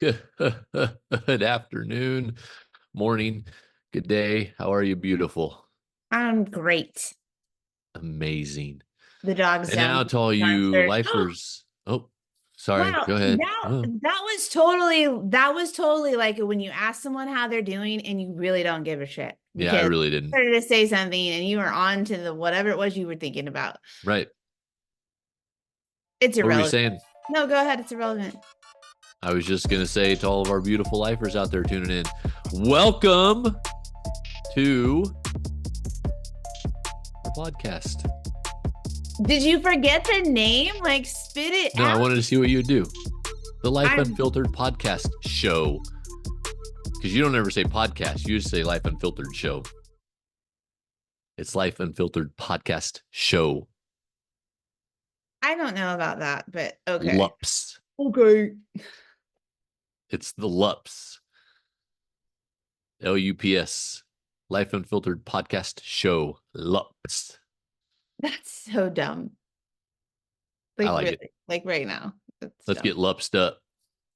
Good afternoon, morning, good day. How are you, beautiful? I'm great. Amazing. The dog's And now down to all you downstairs. lifers. Oh, sorry. Wow, Go ahead. that Oh, that was totally like when you ask someone how they're doing and you really don't give a shit yeah, I because really you didn't. started to say something and you were on to the whatever it was you were thinking about. Right. It's What were we irrelevant. saying? No, go ahead. It's irrelevant. I was just going to say to all of our beautiful lifers out there tuning in, welcome to our podcast. Did you forget the name? Like, spit it No, I out. wanted to see what you would do. The Life I'm Unfiltered podcast show. Because you don't ever say podcast, you just say Life Unfiltered show. It's Life Unfiltered podcast show. I don't know about that, but okay. LUPS. Okay. It's the LUPS. LUPS. Life Unfiltered podcast show. LUPS. That's so dumb. I Like like it. really, like right now. That's Let's dumb. get LUPSed up.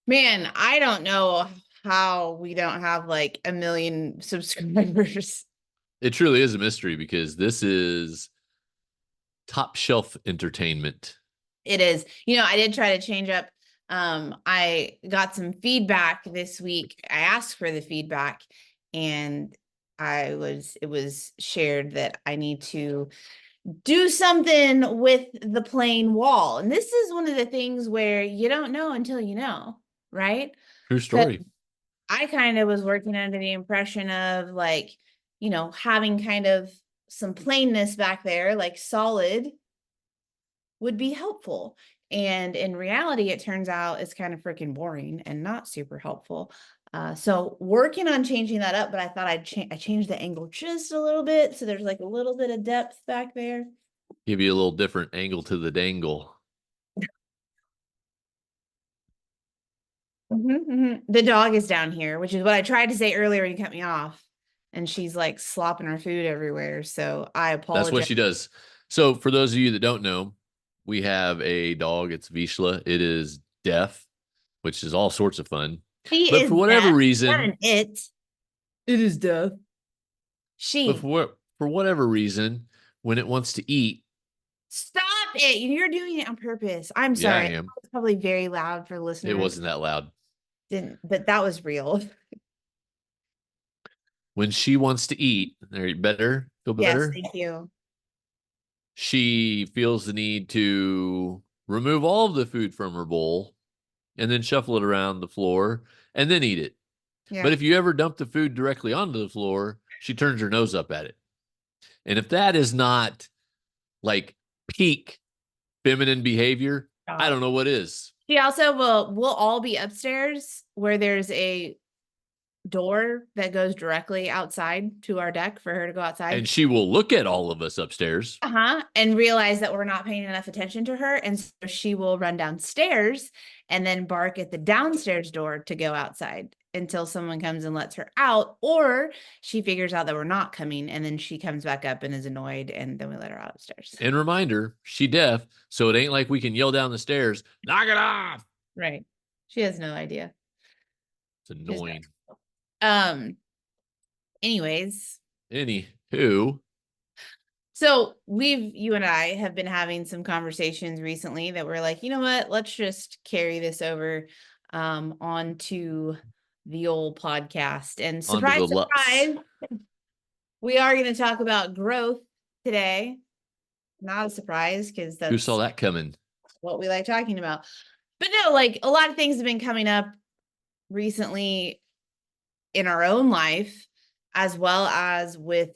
Man, I don't know how we don't have like a million subscribers. It truly is a mystery because this is top shelf entertainment. It is. I did try to change up. I got some feedback this week. I asked for the feedback and it was shared that I need to do something with the plain wall. And this is one of the things where you don't know until you know, right? True story. I kind of was working under the impression of like, having kind of some plainness back there, like solid would be helpful. And in reality, it turns out it's kind of freaking boring and not super helpful. So working on changing that up, but I thought I changed the angle just a little bit. So there's like a little bit of depth back there. Give you a little different angle to the dangle. The dog is down here, which is what I tried to say earlier when you cut me off. And she's like slopping her food everywhere. So I That's what apologize. she does. So, for those of you that don't know, we have a dog. It's Vishla. It is deaf, which is all sorts of fun. She But is for whatever deaf, not reason, an it. It is deaf. but She. for whatever reason, when it wants to eat, Stop it. You're doing it on purpose. I'm yeah, I sorry. am. It's probably very loud for It listeners. wasn't that loud. Didn't, but that was real. When she wants to eat, there better, feel Yes, better. thank you. She feels the need to remove all of the food from her bowl and then shuffle it around the floor and then eat it. But Yeah. if you ever dump the food directly onto the floor, she turns her nose up at it. And if that is not like peak feminine behavior, I Stop. don't know what is. She also we'll all be upstairs where there's a door that goes directly outside to our deck for her to go outside. And she will look at all of us upstairs. And realize that we're not paying enough attention to her. And so she will run downstairs and then bark at the downstairs door to go outside until someone comes and lets her out, or she figures out that we're not coming and then she comes back up and is annoyed and then we let her out upstairs. And reminder, she deaf, so it ain't like we can yell down the stairs, knock it off. Right. She has no idea. It's annoying. Um, anyways, Anywho, so you and I have been having some conversations recently that we're like, you know what, let's just carry this over onto the old podcast. And onto surprise, the LUPS. surprise, we are going to talk about growth today. Not a surprise because Who saw that's that coming? what we like talking about. But no, like a lot of things have been coming up recently in our own life, as well as with,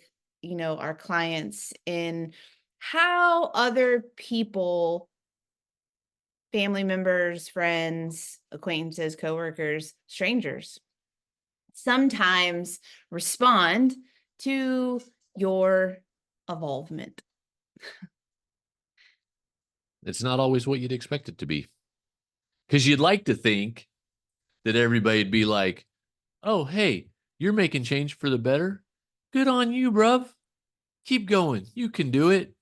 our clients, in how other people, family members, friends, acquaintances, coworkers, strangers, sometimes respond to your evolvement. It's not always what you'd expect it to be. Because you'd like to think that everybody'd be like, oh, hey, you're making change for the better. Good on you, bruv. Keep going. You can do it.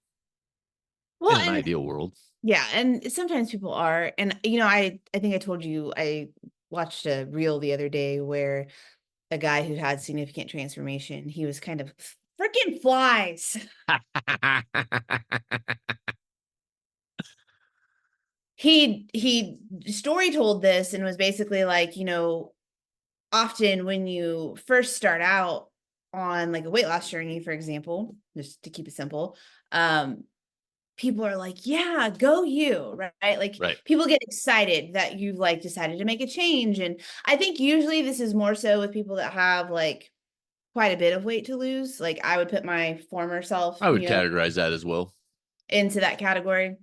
Well, In an and ideal world. yeah, and sometimes people are, and I think I told you I watched a reel the other day where a guy who had significant transformation, he was kind of freaking flies. He story told this and was basically like, often when you first start out on like a weight loss journey, for example, just to keep it simple, people are like, yeah, go you, right? Like Right. people get excited that you've like decided to make a change. And I think usually this is more so with people that have like quite a bit of weight to lose. Like I would put my former self, I would categorize that as well. into that category.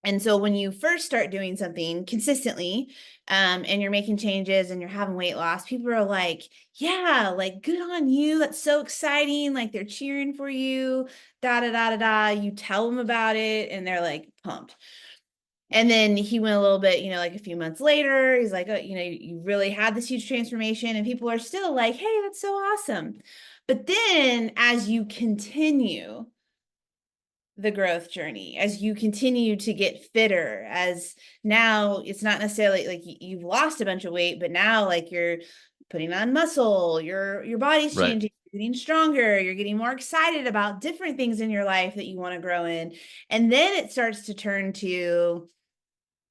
And so when you first start doing something consistently, and you're making changes and you're having weight loss, people are like, yeah, like good on you. That's so exciting. Like they're cheering for you, da da da da da. You tell them about it and they're like pumped. And then he went a little bit, like a few months later, he's like, oh, you really had this huge transformation. And people are still like, hey, that's so awesome. But then as you continue the growth journey, as you continue to get fitter, as now it's not necessarily like you've lost a bunch of weight, but now like you're putting on muscle, your body's Right. changing, you're getting stronger, you're getting more excited about different things in your life that you want to grow in. And then it starts to turn to,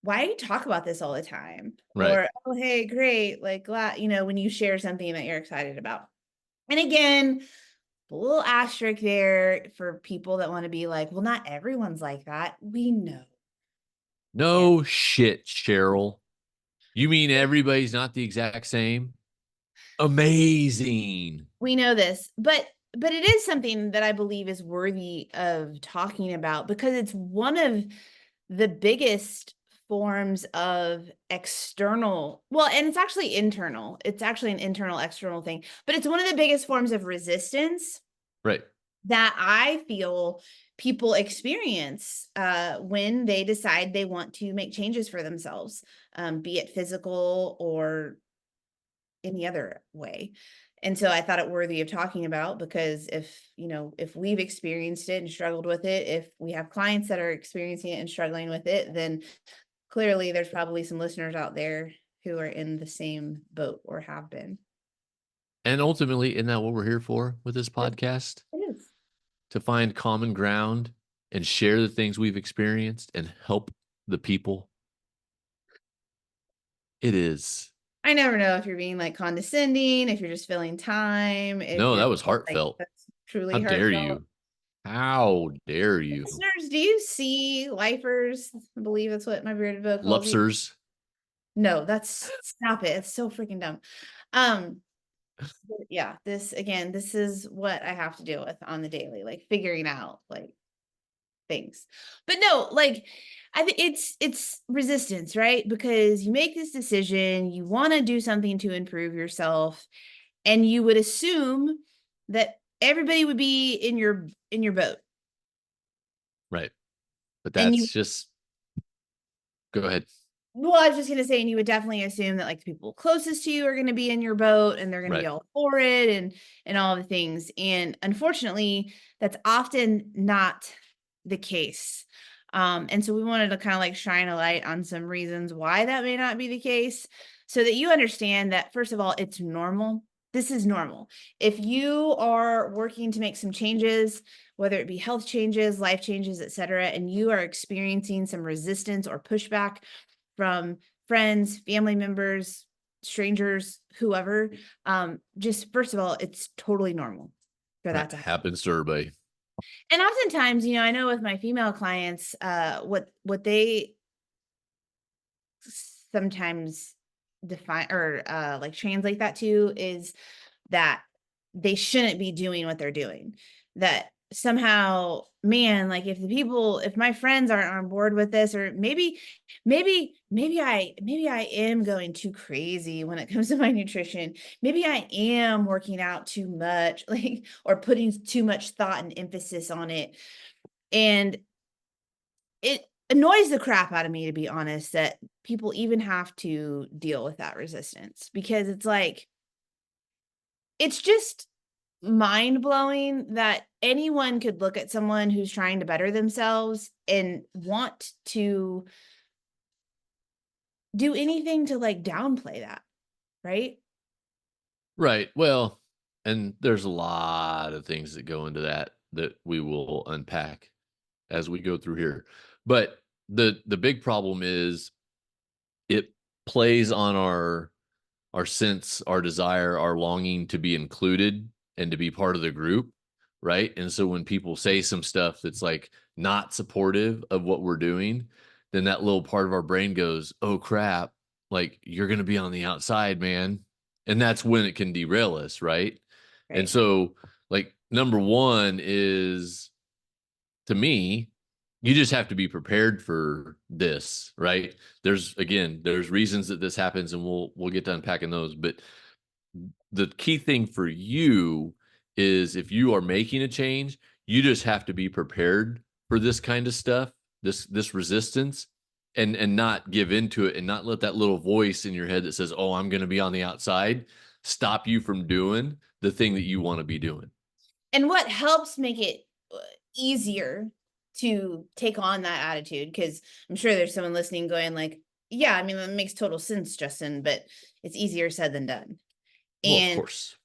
why do you talk about this all the time? Right. Or, oh, hey, great. Like, glad, when you share something that you're excited about. And again, a little asterisk there for people that want to be like, well, not everyone's like that. We know. And No shit, Cheryl. You mean everybody's not the exact same? Amazing. we know this, but it is something that I believe is worthy of talking about because it's one of the biggest forms of external, well, and it's actually internal. It's actually an internal external thing, but it's one of the biggest forms of resistance Right. that I feel people experience when they decide they want to make changes for themselves, be it physical or any other way. And so I thought it worthy of talking about because if we've experienced it and struggled with it, if we have clients that are experiencing it and struggling with it, then clearly there's probably some listeners out there who are in the same boat or have been. And ultimately, isn't that what we're here for with this podcast? It is. To find common ground and share the things we've experienced and help the people. It is. I never know if you're being like condescending, if you're just filling time, if No, you're that was like heartfelt. that's truly How dare heartfelt. you? How dare you? Listeners, do you see lifers? I believe that's what my bearded bow calls you. Lupsers. No, that's stop it. It's so freaking dumb. Um, yeah, this again, this is what I have to deal with on the daily, like figuring out like things. But no, like I think it's resistance, right? Because you make this decision, you want to do something to improve yourself, and you would assume that everybody would be in your boat. Right. But And you that's just, go ahead. Well, I was just gonna say, and you would definitely assume that like the people closest to you are gonna be in your boat and they're gonna be Right. all for it and all the things. And unfortunately, that's often not the case. And so we wanted to kind of like shine a light on some reasons why that may not be the case, so that you understand that first of all, it's normal. This is normal. If you are working to make some changes, whether it be health changes, life changes, etc., and you are experiencing some resistance or pushback from friends, family members, strangers, whoever, just first of all, it's totally normal for that Right. to happen. Happens to everybody. And oftentimes, I know with my female clients, what they sometimes define or like translate that to is that they shouldn't be doing what they're doing. That somehow, man, like if my friends aren't on board with this, or maybe I am going too crazy when it comes to my nutrition. Maybe I am working out too much, like, or putting too much thought and emphasis on it. And it annoys the crap out of me, to be honest, that people even have to deal with that resistance, because it's like, it's just mind blowing that anyone could look at someone who's trying to better themselves and want to do anything to like downplay that. right? Right. Well, and there's a lot of things that go into that that we will unpack as we go through here. But the big problem is it plays on our sense, our desire, our longing to be included and to be part of the group, right? And so when people say some stuff that's like not supportive of what we're doing, then that little part of our brain goes, "Oh crap, like you're going to be on the outside, man." And that's when it can derail us, right? And Right. so like number 1 is to me, you just have to be prepared for this, right? There's reasons that this happens and we'll get to unpacking those, but the key thing for you is if you are making a change, you just have to be prepared for this kind of stuff, this resistance, and not give into it and not let that little voice in your head that says, "Oh, I'm going to be on the outside," stop you from doing the thing that you want to be doing. And what helps make it easier to take on that attitude, because I'm sure there's someone listening going like, yeah, I mean, that makes total sense, Justin, but it's easier said than done. Well, of And course.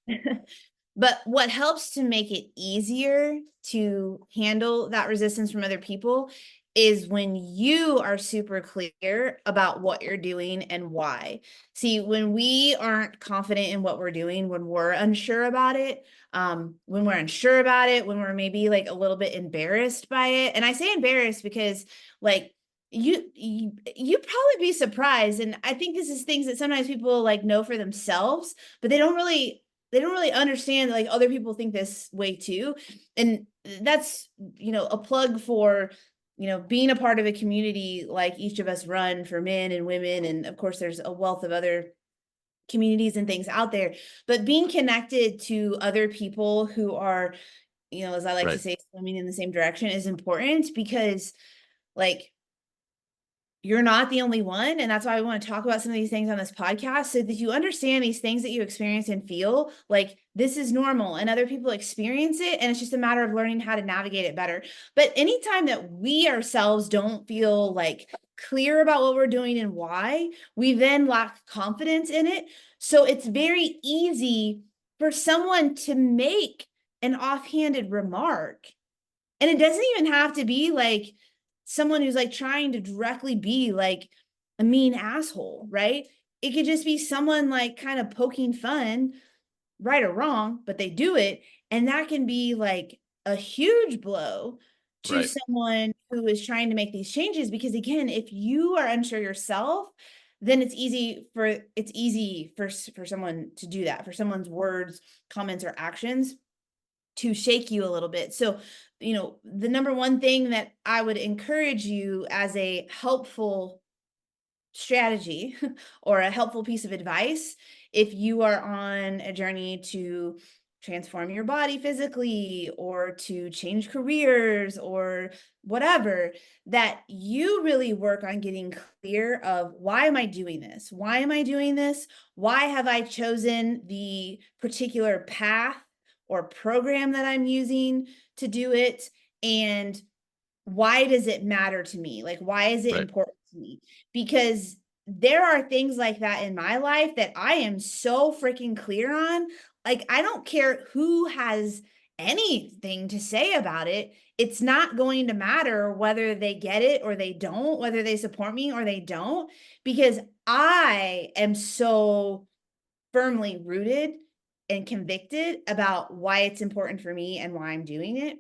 but what helps to make it easier to handle that resistance from other people is when you are super clear about what you're doing and why. See, when we aren't confident in what we're doing, when we're unsure about it, when we're maybe like a little bit embarrassed by it. And I say embarrassed because like you'd probably be surprised. And I think this is things that sometimes people like know for themselves, but they don't really understand like other people think this way too. And that's, a plug for, being a part of a community like each of us run for men and women. And of course, there's a wealth of other communities and things out there, but being connected to other people who are, as I like to Right. say, swimming in the same direction is important because like you're not the only one. And that's why I want to talk about some of these things on this podcast so that you understand these things that you experience and feel like this is normal and other people experience it. And it's just a matter of learning how to navigate it better. But anytime that we ourselves don't feel like clear about what we're doing and why, we then lack confidence in it. So it's very easy for someone to make an offhanded remark. And it doesn't even have to be like someone who's like trying to directly be like a mean asshole, right? It could just be someone like kind of poking fun, right or wrong, but they do it. And that can be like a huge blow to Right. someone who is trying to make these changes. Because again, if you are unsure yourself, then it's easy for someone to do that, for someone's words, comments, or actions to shake you a little bit. So, the number one thing that I would encourage you as a helpful strategy or a helpful piece of advice, if you are on a journey to transform your body physically or to change careers or whatever, that you really work on getting clear of why am I doing this? Why am I doing this? Why have I chosen the particular path or program that I'm using to do it? And why does it matter to me? Like, why is it Right. important to me? Because there are things like that in my life that I am so freaking clear on. Like, I don't care who has anything to say about it. It's not going to matter whether they get it or they don't, whether they support me or they don't, because I am so firmly rooted and convicted about why it's important for me and why I'm doing it.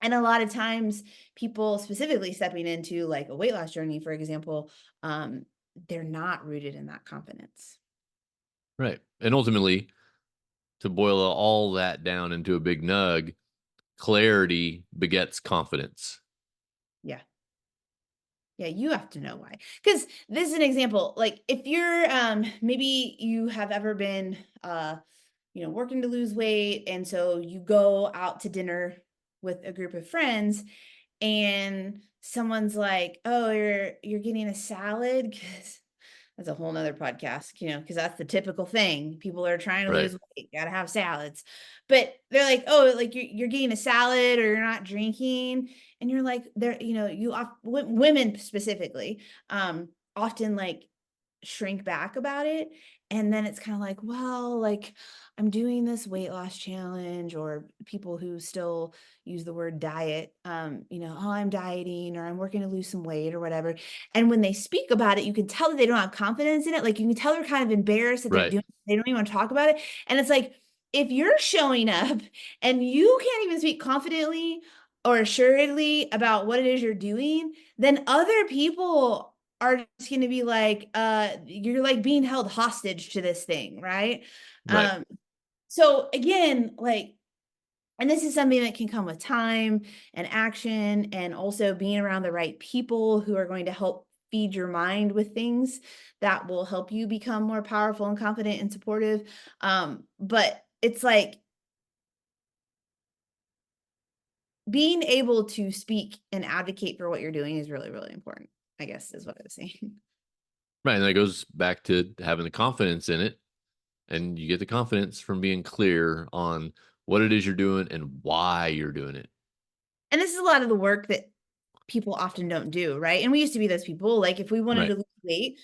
And a lot of times people specifically stepping into like a weight loss journey, for example, um, they're not rooted in that confidence. Right. And ultimately, to boil all that down into a big nug, clarity begets confidence. Yeah. Yeah, you have to know why. Because this is an example. Like if you're maybe you have ever been working to lose weight, and so you go out to dinner with a group of friends and someone's like, "Oh, you're getting a salad," because that's a whole nother podcast, because that's the typical thing. People are trying to Right. lose weight, gotta have salads. But they're like, "Oh, like you're getting a salad or you're not drinking," and you're like, women specifically, often like shrink back about it. And then it's kind of like, well, like I'm doing this weight loss challenge, or people who still use the word diet, oh, I'm dieting or I'm working to lose some weight or whatever. And when they speak about it, you can tell that they don't have confidence in it. Like you can tell they're kind of embarrassed that they're Right. doing it. They don't even want to talk about it. And it's like, if you're showing up and you can't even speak confidently or assuredly about what it is you're doing, then other people are just going to be like, you're like being held hostage to this thing, right? Right. So again, like, and this is something that can come with time and action, and also being around the right people who are going to help feed your mind with things that will help you become more powerful and confident and supportive. But it's like being able to speak and advocate for what you're doing is really, really important, I guess is what I was saying. Right. And that goes back to having the confidence in it. And you get the confidence from being clear on what it is you're doing and why you're doing it. And this is a lot of the work that people often don't do, right? And we used to be those people. Like if we wanted Right. to lose weight,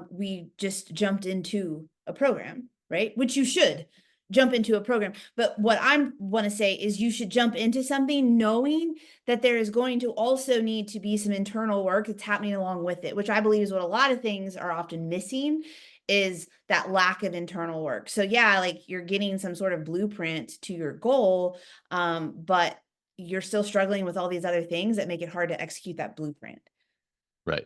we just jumped into a program, right? Which you should jump into a program. But what I want to say is you should jump into something knowing that there is going to also need to be some internal work that's happening along with it, which I believe is what a lot of things are often missing, is that lack of internal work. So yeah, like you're getting some sort of blueprint to your goal, but you're still struggling with all these other things that make it hard to execute that blueprint. Right.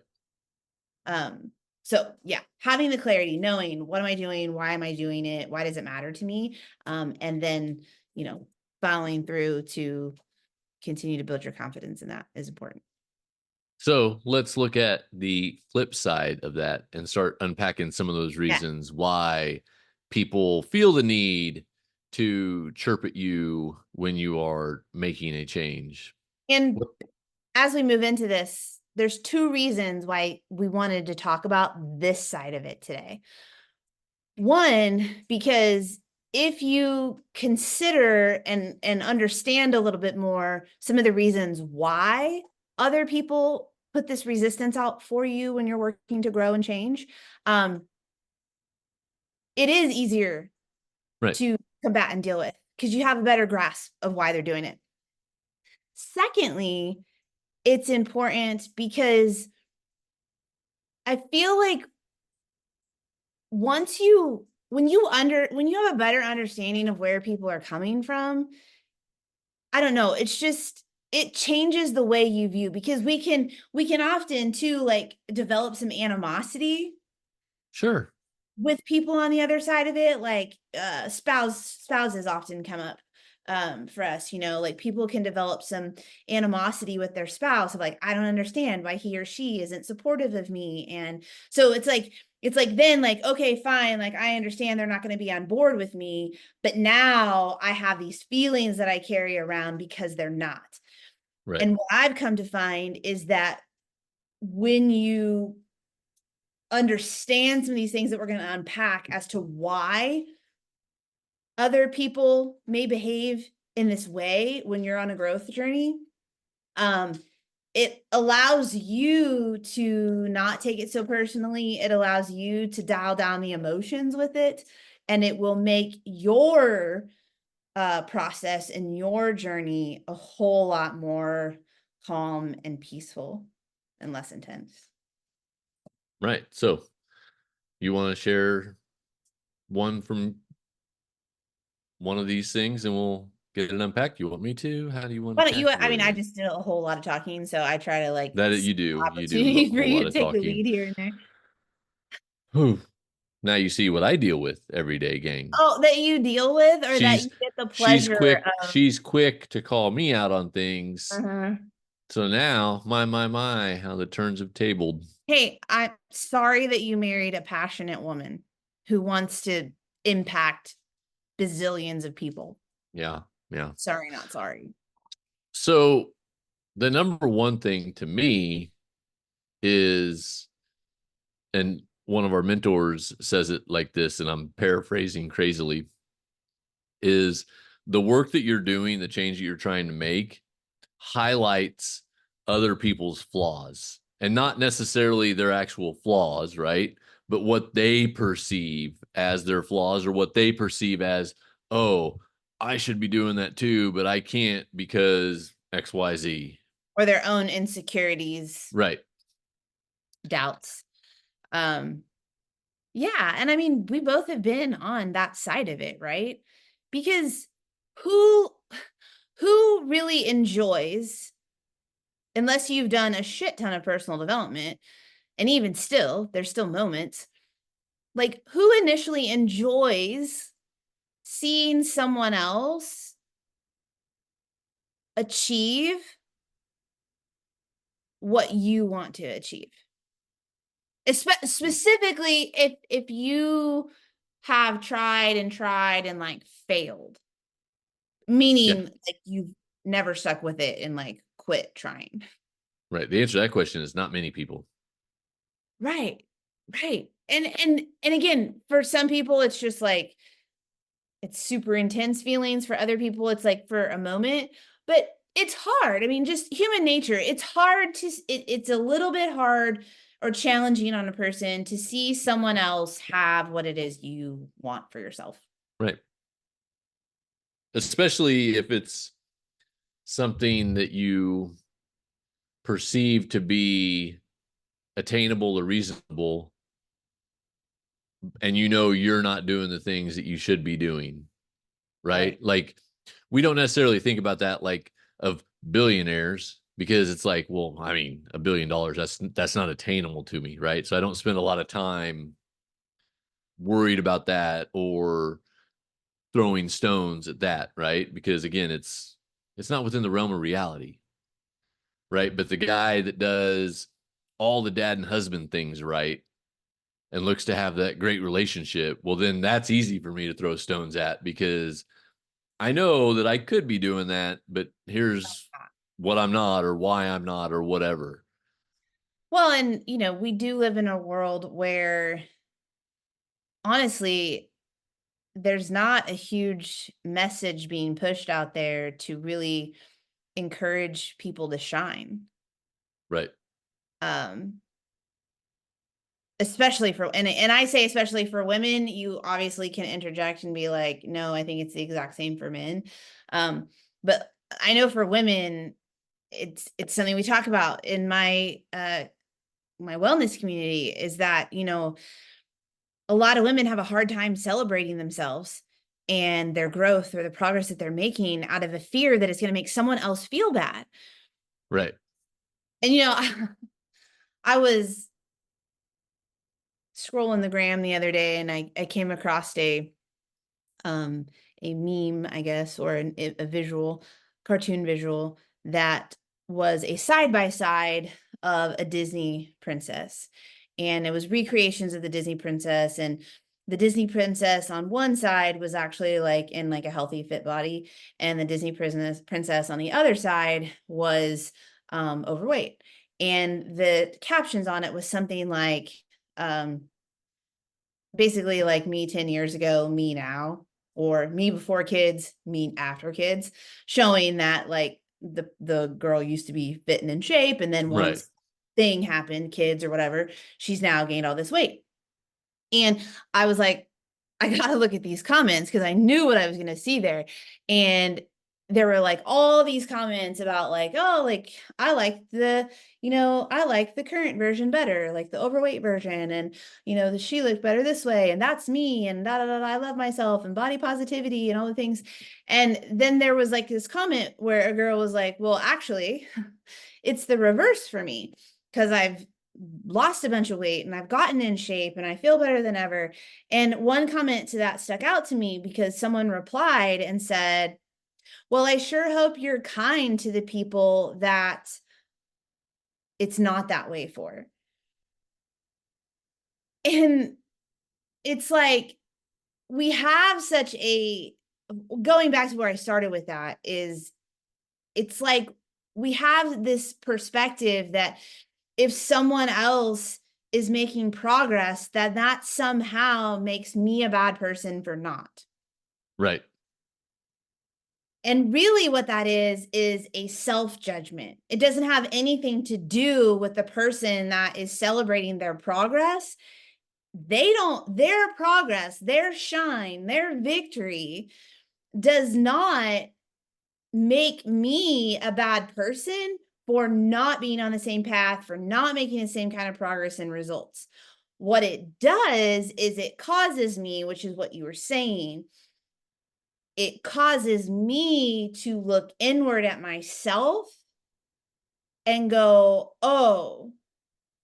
Um, so yeah, having the clarity, knowing what am I doing, why am I doing it, why does it matter to me? And then, following through to continue to build your confidence in that is important. So let's look at the flip side of that and start unpacking some of those Yeah. reasons why people feel the need to chirp at you when you are making a change. And What- as we move into this, there's two reasons why we wanted to talk about this side of it today. One, because if you consider and understand a little bit more some of the reasons why other people put this resistance out for you when you're working to grow and change, it is easier Right. to combat and deal with because you have a better grasp of why they're doing it. Secondly, it's important because I feel like when you have a better understanding of where people are coming from, I don't know, it changes the way you view, because we can often too like develop some animosity Sure. with people on the other side of it, like spouses often come up for us, like people can develop some animosity with their spouse of like, I don't understand why he or she isn't supportive of me. And so it's like then like, okay, fine, like I understand they're not going to be on board with me, but now I have these feelings that I carry around because they're not. Right. And what I've come to find is that when you understand some of these things that we're going to unpack as to why other people may behave in this way when you're on a growth journey, um, it allows you to not take it so personally. It allows you to dial down the emotions with it, and it will make your process and your journey a whole lot more calm and peaceful and less intense. Right. So you want to share one from one of these things and we'll get it unpacked. You want me to? How do you want Why to don't you? tackle I mean, I it? just did a whole lot of talking, so I try to like That see you do. You do a opportunity for whole you lot to of take the talking. lead here and there. Whew. Now you see what I deal with every day, gang. Oh, that you deal with, or that She's you get the she's pleasure quick. of. She's quick to call me out on things. Uh-huh. So now, my, how the turns have tabled. Hey, I'm sorry that you married a passionate woman who wants to impact bazillions of people. Yeah, yeah. Sorry, not sorry. So the number one thing to me is, and one of our mentors says it like this, and I'm paraphrasing crazily, is the work that you're doing, the change that you're trying to make, highlights other people's flaws and not necessarily their actual flaws, right? but what they perceive as their flaws, or what they perceive as, oh, I should be doing that too, but I can't because XYZ. Or their own insecurities, Right. doubts. Yeah, and I mean, we both have been on that side of it, right? Because who who really enjoys, unless you've done a shit ton of personal development, and even still, there's still moments, like who initially enjoys seeing someone else achieve what you want to achieve? Specifically if you have tried and tried and like failed, Yeah. meaning like you've never stuck with it and like quit trying. Right. The answer to that question is not many people. Right. Right. And again, for some people it's just like it's super intense feelings. For other people it's like for a moment, but it's hard. I mean, just human nature. It's hard to it's a little bit hard or challenging on a person to see someone else have what it is you want for yourself. Right. Especially if it's something that you perceive to be attainable or reasonable, and you know you're not doing the things that you should be doing. Right. Like, we don't necessarily think about that like of billionaires, because it's like, well, I mean, $1 billion, that's not attainable to me. Right. So I don't spend a lot of time worried about that or throwing stones at that. Right. Because again, it's not within the realm of reality. Right. But the guy that does all the dad and husband things right and looks to have that great relationship, well, then that's easy for me to throw stones at, because I know that I could be doing that, but here's what I'm not, or why I'm not, or whatever. Well, and we do live in a world where honestly, there's not a huge message being pushed out there to really encourage people to shine. Right. Um, especially for and I say especially for women, you obviously can interject and be like, no, I think it's the exact same for men. But I know for women, it's something we talk about in my wellness community, is that, a lot of women have a hard time celebrating themselves and their growth or the progress that they're making out of a fear that it's going to make someone else feel bad. Right. And I was scrolling the gram the other day and I came across um a meme, I guess, or a visual, cartoon visual, that was a side by side of a Disney princess. And it was recreations of the Disney princess, and the Disney princess on one side was actually like in like a healthy fit body, and the Disney princess on the other side was overweight. And the captions on it was something like um basically like me 10 years ago, me now, or me before kids, me after kids, showing that like the girl used to be fit and in shape, and then Right. once thing happened, kids or whatever, she's now gained all this weight. And I was like, I gotta look at these comments because I knew what I was gonna see there. And there were like all these comments about like, oh, like I like the current version better, like the overweight version, and she looked better this way, and that's me, and da da da, I love myself, and body positivity and all the things. And then there was like this comment where a girl was like, well, actually, it's the reverse for me, because I've lost a bunch of weight and I've gotten in shape and I feel better than ever. And one comment to that stuck out to me because someone replied and said, well, I sure hope you're kind to the people that it's not that way for. And it's like, we have such a, going back to where I started with that, is it's like we have this perspective that if someone else is making progress, that somehow makes me a bad person for not. Right. And really what that is a self-judgment. It doesn't have anything to do with the person that is celebrating their progress. their progress, their shine, their victory does not make me a bad person for not being on the same path, for not making the same kind of progress and results. What it does is it causes me, which is what you were saying, it causes me to look inward at myself and go, oh,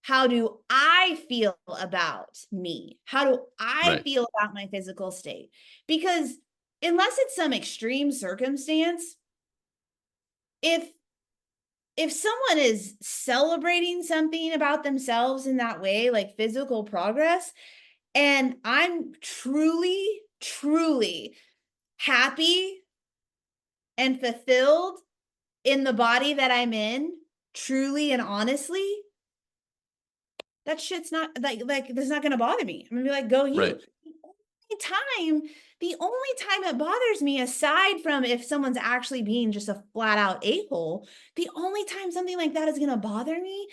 how do I feel about me? How do I Right. feel about my physical state? Because unless it's some extreme circumstance, if someone is celebrating something about themselves in that way, like physical progress, and I'm truly, truly happy and fulfilled in the body that I'm in, truly and honestly, that shit's not like that's not gonna bother me. I'm gonna be like, go you. Right. The only time it bothers me, aside from if someone's actually being just a flat out a-hole, the only time something like that is gonna bother me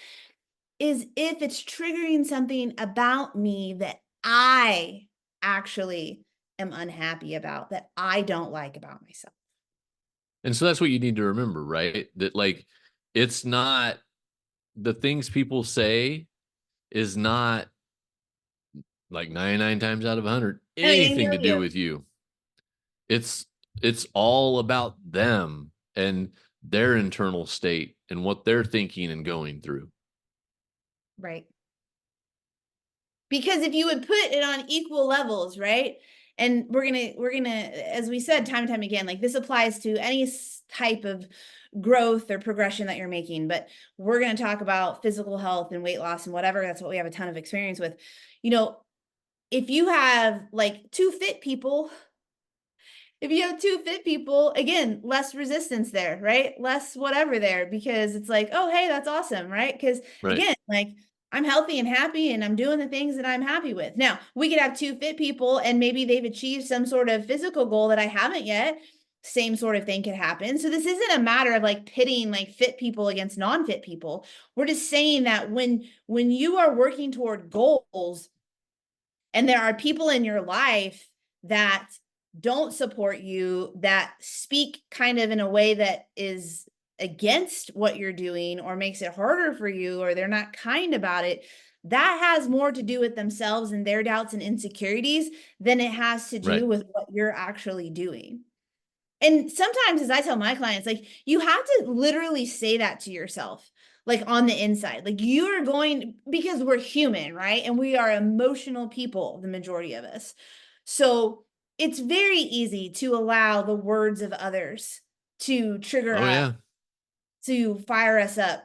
is if it's triggering something about me that I actually am unhappy about, that I don't like about myself. And so that's what you need to remember, right? That like it's not the things people say is not like 99 times out of 100 Anything to anything to do with do you. with you. It's it's all about them and their internal state and what they're thinking and going through. Right. Because if you would put it on equal levels, right? And we're gonna, as we said time and time again, like this applies to any type of growth or progression that you're making, but we're gonna talk about physical health and weight loss and whatever. That's what we have a ton of experience with. You know, if you have like two fit people, if you have two fit people, again, less resistance there, right? Less whatever there, because it's like, oh, hey, that's awesome, right? Because Right. again, like I'm healthy and happy and I'm doing the things that I'm happy with. Now, we could have two fit people and maybe they've achieved some sort of physical goal that I haven't yet. Same sort of thing could happen. So this isn't a matter of like pitting like fit people against non-fit people. We're just saying that when you are working toward goals and there are people in your life that don't support you, that speak kind of in a way that is against what you're doing or makes it harder for you, or they're not kind about it, that has more to do with themselves and their doubts and insecurities than it has to Right. do with what you're actually doing. And sometimes, as I tell my clients, like you have to literally say that to yourself, like on the inside. Like you are going, because we're human, right? And we are emotional people, the majority of us. So it's very easy to allow the words of others to trigger Oh us, yeah. to fire us up,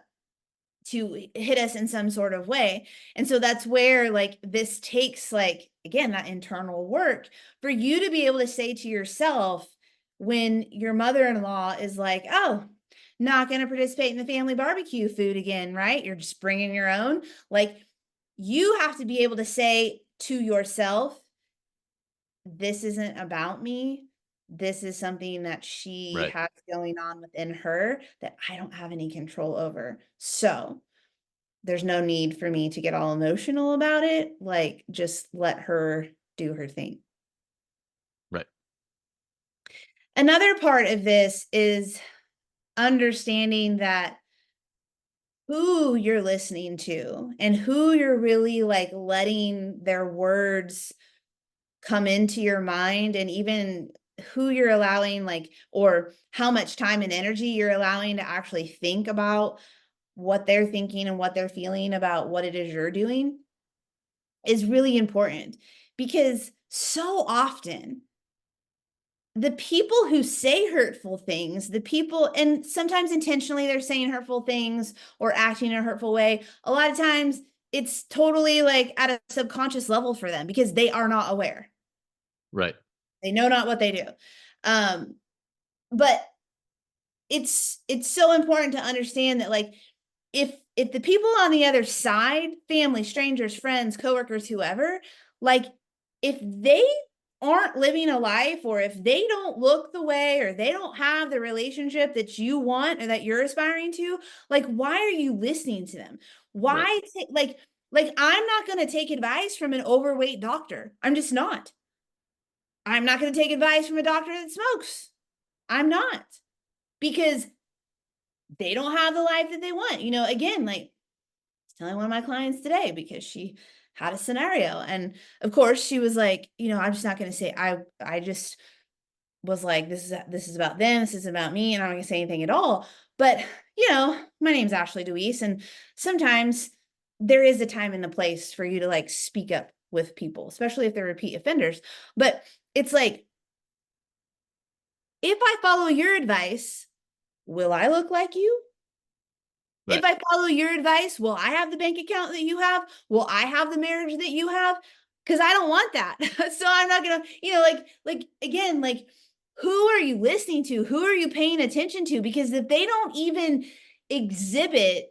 to hit us in some sort of way. And so that's where like this takes like again that internal work for you to be able to say to yourself when your mother-in-law is like, "Oh, not going to participate in the family barbecue food again, right? You're just bringing your own." Like you have to be able to say to yourself, this isn't about me. This is something that she Right. has going on within her that I don't have any control over. So, there's no need for me to get all emotional about it. Like, just let her do her thing. Right. Another part of this is understanding that who you're listening to and who you're really like letting their words come into your mind, and even who you're allowing, like, or how much time and energy you're allowing to actually think about what they're thinking and what they're feeling about what it is you're doing is really important, because so often the people who say hurtful things, the people, and sometimes intentionally they're saying hurtful things or acting in a hurtful way, a lot of times it's totally like at a subconscious level for them because they are not aware. Right. They know not what they do. Um, but it's so important to understand that like if the people on the other side, family, strangers, friends, coworkers, whoever, like if they aren't living a life, or if they don't look the way, or they don't have the relationship that you want or that you're aspiring to, like why are you listening to them? Right. Why like Like, I'm not going to take advice from an overweight doctor. I'm just not. I'm not going to take advice from a doctor that smokes. I'm not, because they don't have the life that they want. Again, like, I was telling one of my clients today, because she had a scenario, and of course she was like, I'm just not going to say, I just was like, this is about them, this is about me, and I'm not going to say anything at all. But my name's Ashley DeWeese, and sometimes there is a time and a place for you to like speak up with people, especially if they're repeat offenders. But it's like, if I follow your advice, will I look like you? Right. If I follow your advice, will I have the bank account that you have? Will I have the marriage that you have? Because I don't want that. So I'm not gonna, like again, like, who are you listening to? Who are you paying attention to? Because if they don't even exhibit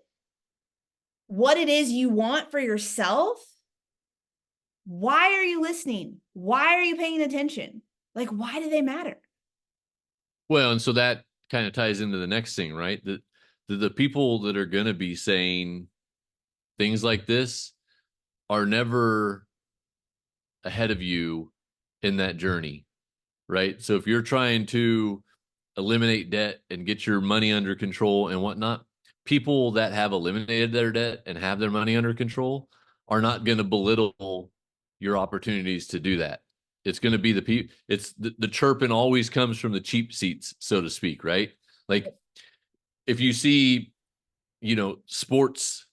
what it is you want for yourself, why are you listening? Why are you paying attention? Like, why do they matter? Well, and so that kind of ties into the next thing, right? That the people that are going to be saying things like this are never ahead of you in that journey, right? So if you're trying to eliminate debt and get your money under control and whatnot, people that have eliminated their debt and have their money under control are not going to belittle your opportunities to do that. It's going to be the people. It's the chirping always comes from the cheap seats, so to speak, right? Like, if you see, sports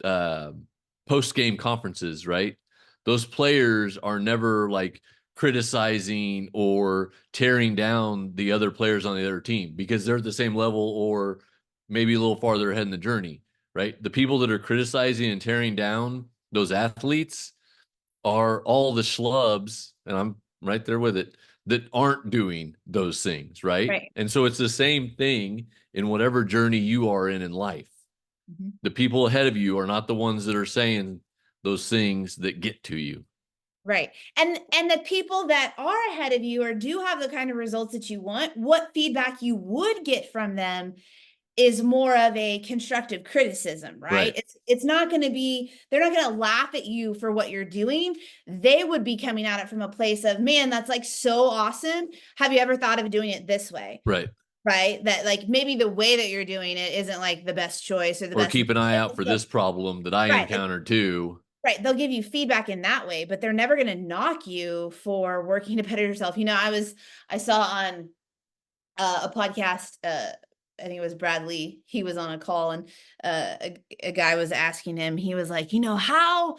post game conferences, right? Those players are never like criticizing or tearing down the other players on the other team, because they're at the same level or maybe a little farther ahead in the journey, right? The people that are criticizing and tearing down those athletes are all the schlubs, and I'm right there with it, that aren't doing those things, right? Right. And so it's the same thing in whatever journey you are in life. Mm-hmm. The people ahead of you are not the ones that are saying those things that get to you. Right. And the people that are ahead of you or do have the kind of results that you want, what feedback you would get from them is more of a constructive criticism, right? Right. It's not going to be, they're not going to laugh at you for what you're doing. They would be coming at it from a place of, man, that's like so awesome. Have you ever thought of doing it this way? Right. Right. That like maybe the way that you're doing it isn't like the best choice or the Or best. keep an eye out for this problem that I Right. encountered too. Right. They'll give you feedback in that way, but they're never going to knock you for working to better yourself. I saw on a podcast, I think it was Bradley. He was on a call, and a guy was asking him, he was like, how,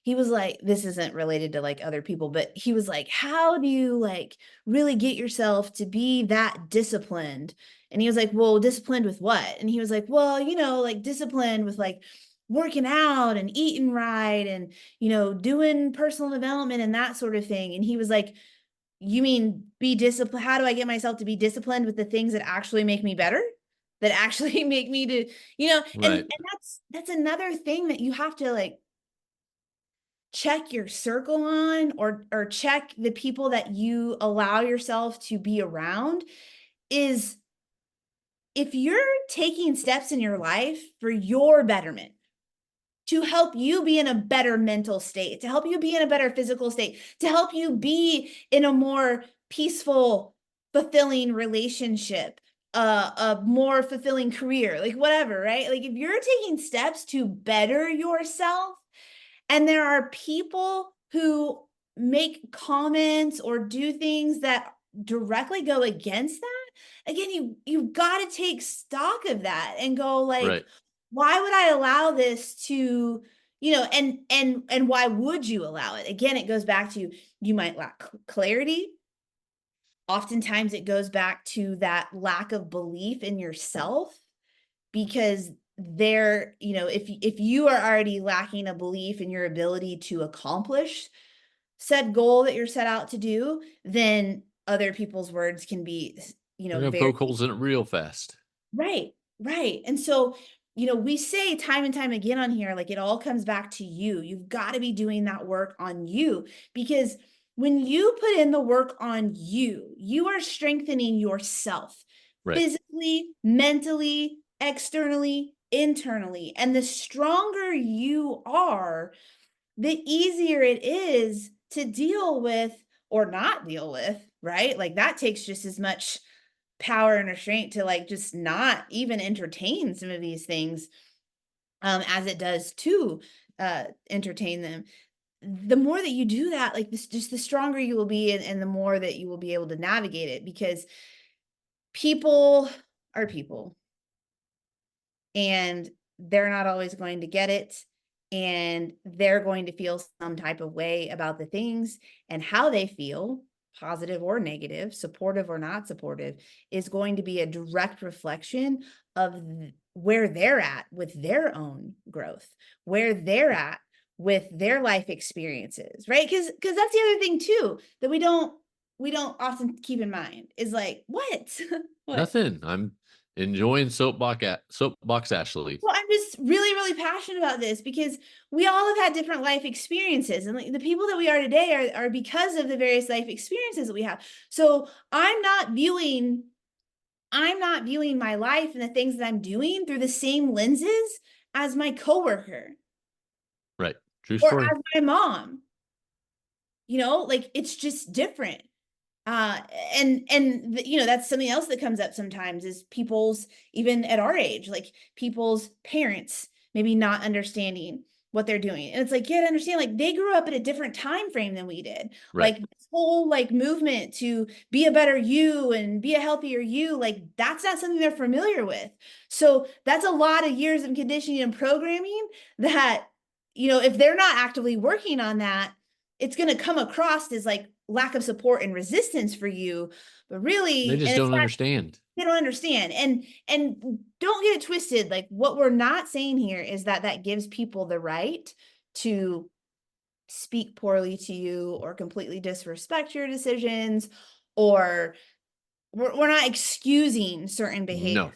he was like, this isn't related to like other people, but he was like, how do you like really get yourself to be that disciplined? And he was like, well, disciplined with what? And he was like, well, like disciplined with like working out and eating right and, doing personal development and that sort of thing. And he was like, you mean be disciplined? How do I get myself to be disciplined with the things that actually make me better? That actually make me to, and Right. that's another thing that you have to like check your circle on, or check the people that you allow yourself to be around, is if you're taking steps in your life for your betterment, to help you be in a better mental state, to help you be in a better physical state, to help you be in a more peaceful, fulfilling relationship, a more fulfilling career, like whatever, right? Like if you're taking steps to better yourself, and there are people who make comments or do things that directly go against that, again, you've got to take stock of that and go like, Right. why would I allow this to, and why would you allow it? Again, it goes back to, you might lack clarity. Oftentimes it goes back to that lack of belief in yourself, because if you are already lacking a belief in your ability to accomplish said goal that you're set out to do, then other people's words can be, They're gonna very poke holes in it real fast. right, right. And so, we say time and time again on here, like it all comes back to you. You've got to be doing that work on you, because when you put in the work on you, you are strengthening yourself Right. physically, mentally, externally, internally. And the stronger you are, the easier it is to deal with or not deal with, right? Like that takes just as much power and restraint to like just not even entertain some of these things as it does to entertain them. The more that you do that, like this, just the stronger you will be, and the more that you will be able to navigate it, because people are people and they're not always going to get it. And they're going to feel some type of way about the things, and how they feel, positive or negative, supportive or not supportive, is going to be a direct reflection of where they're at with their own growth, where they're at with their life experiences, right? Because that's the other thing too that we don't often keep in mind is like, what? What? Nothing. I'm enjoying soapbox Ashley. Well, I'm just really, really passionate about this because we all have had different life experiences, and like the people that we are today are because of the various life experiences that we have. So I'm not viewing my life and the things that I'm doing through the same lenses as my coworker Right. True or story. as my mom. Like it's just different. Uh, and that's something else that comes up sometimes is people's, even at our age, like people's parents maybe not understanding what they're doing. And it's like, you gotta understand, like they grew up at a different time frame than we did. Right. Like this whole like movement to be a better you and be a healthier you, like that's not something they're familiar with. So that's a lot of years of conditioning and programming that, if they're not actively working on that, it's going to come across as like lack of support and resistance for you, but They really, just and it's don't not, understand. they don't understand. And don't get it twisted. Like what we're not saying here is that that gives people the right to speak poorly to you or completely disrespect your decisions, or we're not excusing certain No. behavior.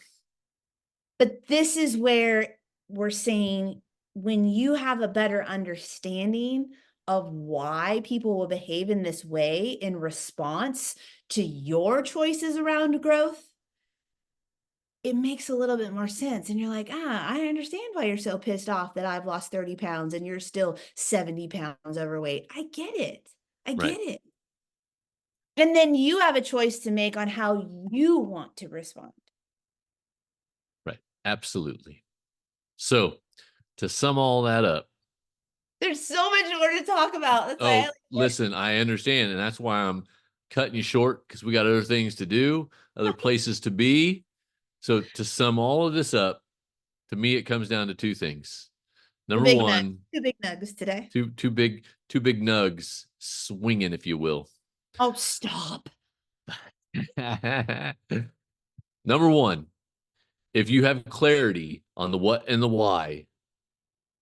But this is where we're saying, when you have a better understanding of why people will behave in this way in response to your choices around growth, it makes a little bit more sense. And you're like, I understand why you're so pissed off that I've lost 30 pounds and you're still 70 pounds overweight. I get it. I Right. get it. And then you have a choice to make on how you want to respond. Right. Absolutely. So to sum all that up, There's so much more to talk about. That's why I oh, like it. listen, I understand. And that's why I'm cutting you short, because we got other things to do, other places to be. So to sum all of this up, to me, it comes down to two things. The Number big nugs. one, Two big nugs today. two big nugs swinging, if you will. Oh, stop. Number one, if you have clarity on the what and the why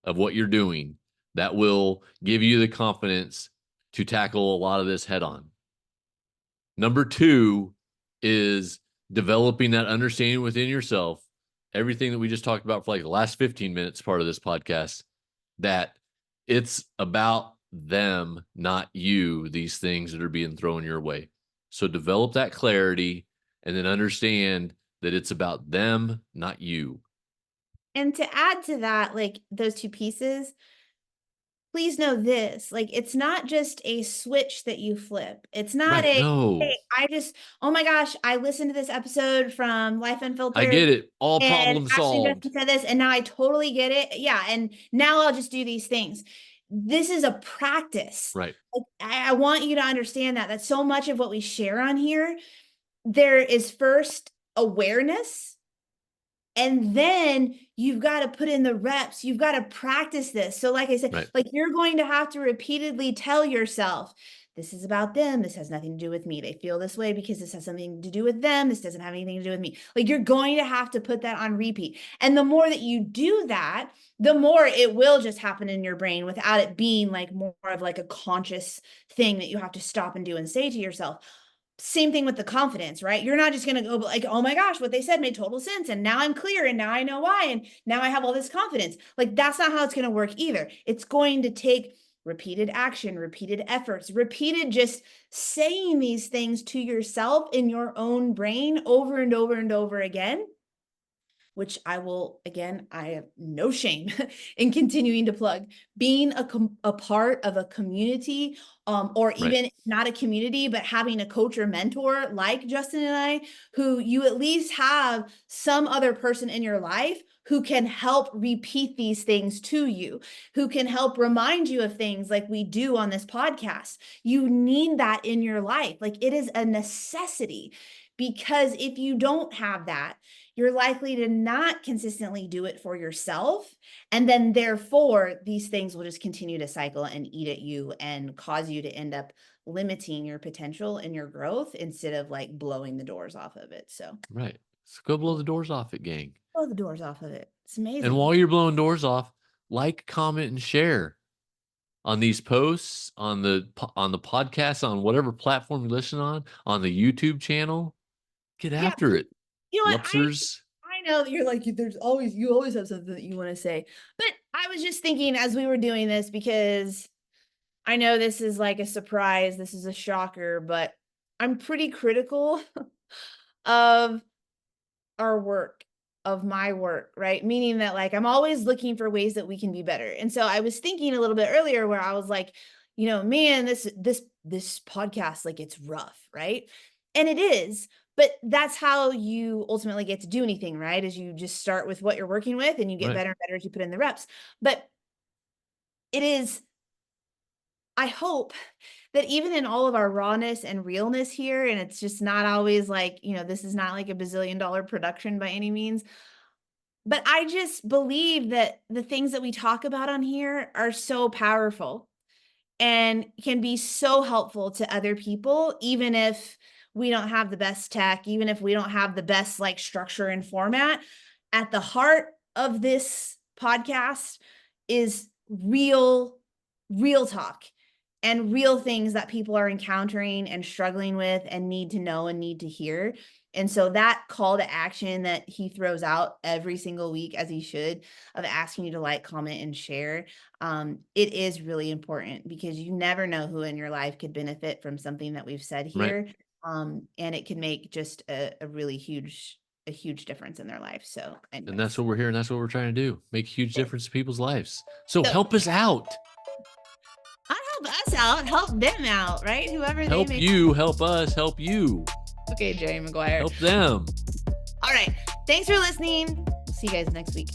of what you're doing, that will give you the confidence to tackle a lot of this head on. Number two is developing that understanding within yourself, everything that we just talked about for like the last 15 minutes part of this podcast, that it's about them, not you, these things that are being thrown your way. So develop that clarity and then understand that it's about them, not you. And to add to that, like those two pieces, please know this, like it's not just a switch that you flip. It's not Right. a, No, hey, oh my gosh, I listened to this episode from Life I Unfiltered get it. All and problem Ashley and solved. Justin said this, and now I totally get it. Yeah. And now I'll just do these things. This is a practice. Right. Like, I want you to understand that so much of what we share on here, there is first awareness. And then you've got to put in the reps. You've got to practice this. So like I said, Right. like you're going to have to repeatedly tell yourself, this is about them. This has nothing to do with me. They feel this way because this has something to do with them. This doesn't have anything to do with me. Like you're going to have to put that on repeat. And the more that you do that, the more it will just happen in your brain without it being like more of like a conscious thing that you have to stop and do and say to yourself. Same thing with the confidence, right? You're not just going to go like, oh my gosh, what they said made total sense. And now I'm clear. And now I know why. And now I have all this confidence. Like that's not how it's going to work either. It's going to take repeated action, repeated efforts, repeated just saying these things to yourself in your own brain over and over and over again which I have no shame in continuing to plug, being a part of a community, or Right. even not a community, but having a coach or mentor like Justin and I, who you at least have some other person in your life who can help repeat these things to you, who can help remind you of things like we do on this podcast. You need that in your life. Like, it is a necessity, because if you don't have that, you're likely to not consistently do it for yourself. And then therefore, these things will just continue to cycle and eat at you and cause you to end up limiting your potential and your growth instead of like blowing the doors off of it. So Right. So go blow the doors off it, gang. blow the doors off of it. It's And amazing. while you're blowing doors off, like, comment, and share on these posts, on the podcast, on whatever platform you listen on the YouTube channel. Get Yeah. after it. You know what? Lupsers. I know that you're like, you always have something that you want to say. But I was just thinking as we were doing this, because I know this is like a surprise, this is a shocker, but I'm pretty critical of our work, of my work, right? Meaning that like I'm always looking for ways that we can be better. And so I was thinking a little bit earlier where I was like, man, this podcast, like, it's rough, right? And it is, but that's how you ultimately get to do anything, right? Is you just start with what you're working with and you get Right. better and better as you put in the reps. But it is, I hope that even in all of our rawness and realness here, and it's just not always like, this is not like a bazillion-dollar production by any means, but I just believe that the things that we talk about on here are so powerful and can be so helpful to other people, even if we don't have the best tech, even if we don't have the best like structure and format. At the heart of this podcast is real talk and real things that people are encountering and struggling with and need to know and need to hear. And so that call to action that he throws out every single week, as he should, of asking you to like, comment, and share, it is really important, because you never know who in your life could benefit from something that we've said here. Right. And it can make just a really huge difference in their life. So, And that's what we're here, and that's what we're trying to do. Make a huge difference in people's lives. So So- help us out. Not help us out, help them out, right? Whoever Help they may you, help us, help you. Okay, Jerry Maguire. Help them. All right. Thanks for listening. See you guys next week.